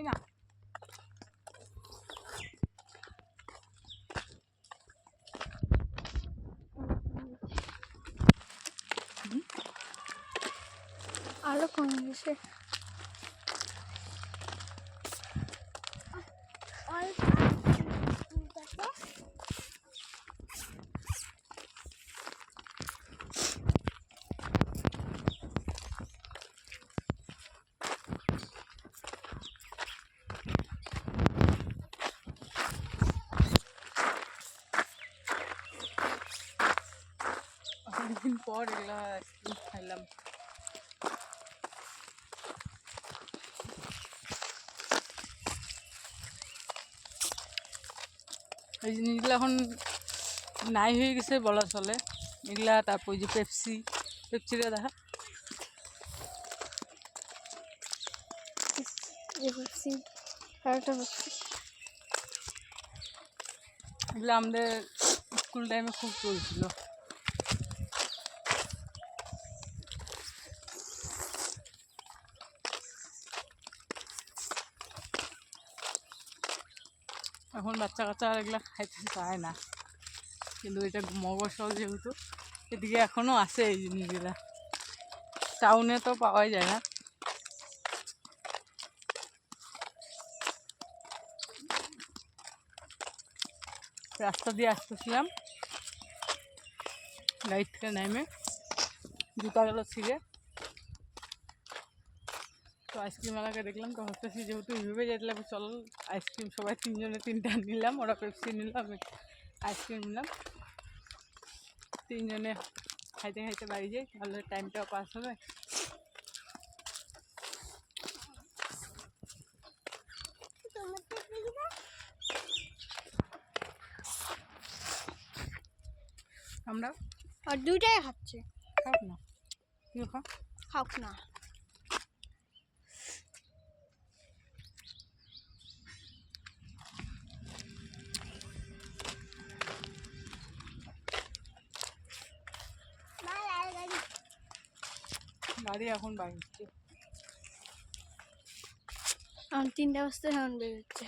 না আলো কমে গেছে অনেকদিন পর এগুলা আইসক্রিম খাইলাম এই জিনিসগুলো এখন নাই হয়ে গেছে বলা চলে এগুলা তারপর যে পেপসিটা দেখা এগুলো আমাদের স্কুল টাইমে খুব চলছিল এখন বাচ্চা কাচ্চা এগুলো খাইতে চায় না কিন্তু এটা মগসল যেহেতু এদিকে এখনও আছে এই জিনিসগুলা টাউনে তো পাওয়াই যায় না রাস্তা দিয়ে আসতেছিলাম গাড়ি থেকে নেমে জুতা গেল ছিঁড়ে তো আইসক্রিমওয়ালাকে দেখলাম তো ভাবতেছি যেহেতু এইভাবে যেতে চল আইসক্রিম সবাই তিনজনে তিনটা নিলাম ওরা পেপসি নিলাম আমি আইসক্রিম নিলাম তিনজনে খাইতে খাইতে বাড়ি যাই তাহলে টাইমটাও পাস হবে আমরা আর দুইটাই খাচ্ছে খাও না কি খাও খাওক না গাড়ি এখন বাইরে আর 3টা বাজতে এখন বেরোচ্ছে